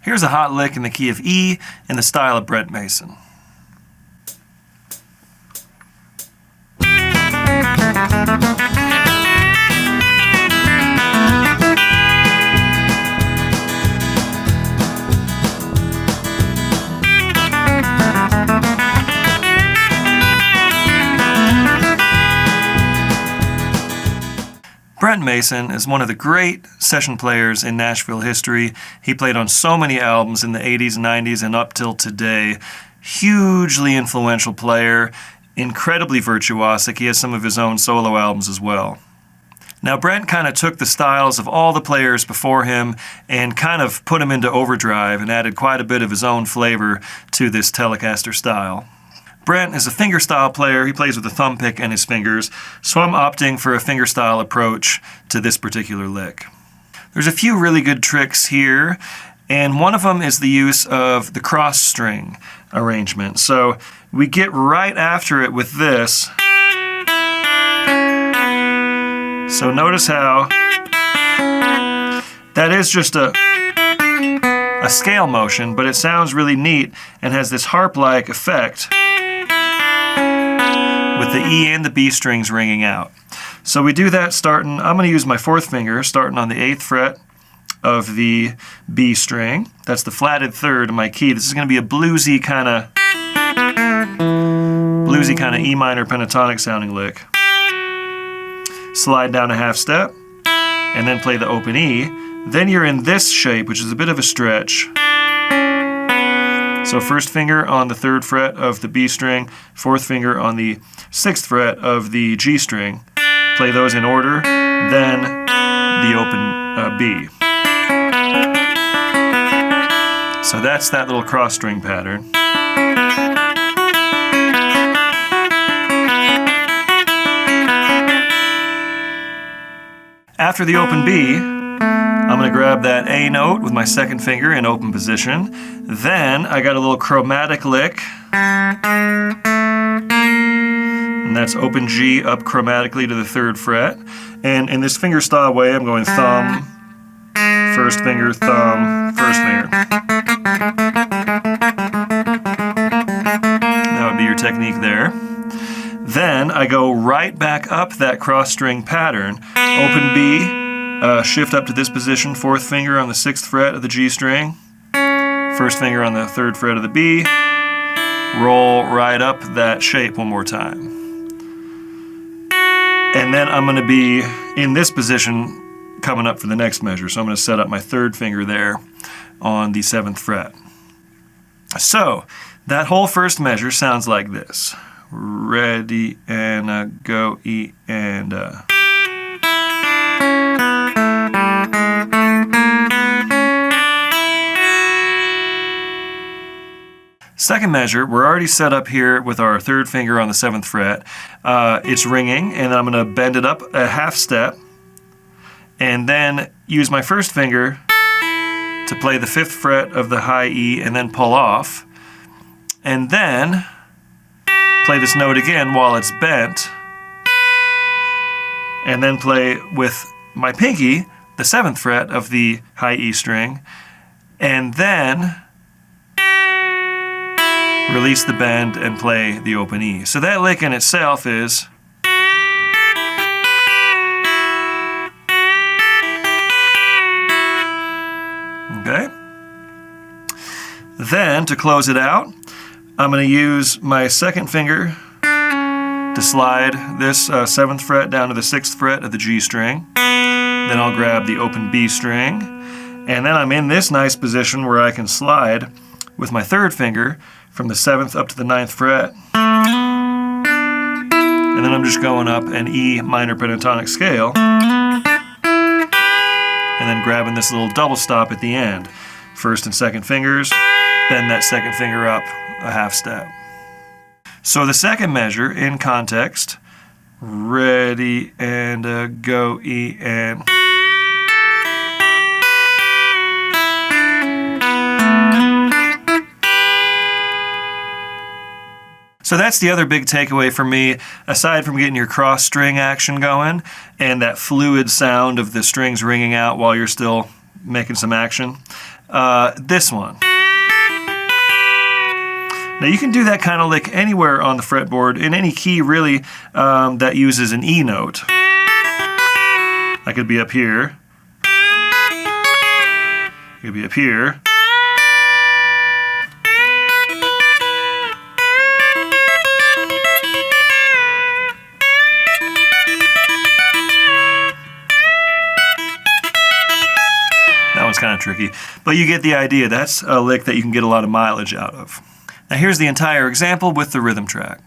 Here's a hot lick in the key of E in the style of Brent Mason. Brent Mason is one of the great session players in Nashville history. He played on so many albums in the 80s, 90s, and up till today. Hugely influential player, incredibly virtuosic. He has some of his own solo albums as well. Now, Brent kind of took the styles of all the players before him and kind of put them into overdrive and added quite a bit of his own flavor to this Telecaster style. Brent is a fingerstyle player. He plays with a thumb pick and his fingers, so I'm opting for a fingerstyle approach to this particular lick. There's a few really good tricks here, and one of them is the use of the cross string arrangement. So we get right after it with this. So notice how that is just a scale motion, but it sounds really neat and has this harp-like effect with the E and the B strings ringing out. So we do that starting, I'm going to use my fourth finger, starting on the 8th fret of the B string. That's the flatted third of my key. This is going to be a bluesy kind of E minor pentatonic sounding lick. Slide down a half step, and then play the open E. Then you're in this shape, which is a bit of a stretch. So first finger on the 3rd fret of the B string, 4th finger on the 6th fret of the G string. Play those in order, then the open B. So that's that little cross string pattern. After the open B, I'm going to grab that A note with my 2nd finger in open position. Then I got a little chromatic lick. And that's open G up chromatically to the 3rd fret. And in this fingerstyle way, I'm going thumb, 1st finger, thumb, 1st finger. That would be your technique there. Then I go right back up that cross string pattern. Open B, shift up to this position, 4th finger on the 6th fret of the G string, 1st finger on the 3rd fret of the B, roll right up that shape one more time. And then I'm going to be in this position coming up for the next measure. So I'm going to set up my 3rd finger there on the 7th fret. So that whole first measure sounds like this. Ready and go, E and Second measure, we're already set up here with our 3rd finger on the 7th fret. It's ringing, and I'm going to bend it up a half step, and then use my 1st finger to play the 5th fret of the high E and then pull off, and then play this note again while it's bent, and then play with my pinky the 7th fret of the high E string, and then release the bend and play the open E. So that lick in itself is okay. Then to close it out, I'm going to use my 2nd finger to slide this 7th fret down to the 6th fret of the G string. Then I'll grab the open B string, and then I'm in this nice position where I can slide with my 3rd finger from the 7th up to the 9th fret. And then I'm just going up an E minor pentatonic scale, and then grabbing this little double stop at the end. 1st and 2nd fingers, bend that 2nd finger up a half step. So the second measure in context, ready and go, E and So that's the other big takeaway for me, aside from getting your cross string action going and that fluid sound of the strings ringing out while you're still making some action. this one. Now you can do that kind of lick anywhere on the fretboard, in any key really that uses an E note. I could be up here. I could be up here. That one's kind of tricky, but you get the idea. That's a lick that you can get a lot of mileage out of. Now here's the entire example with the rhythm track.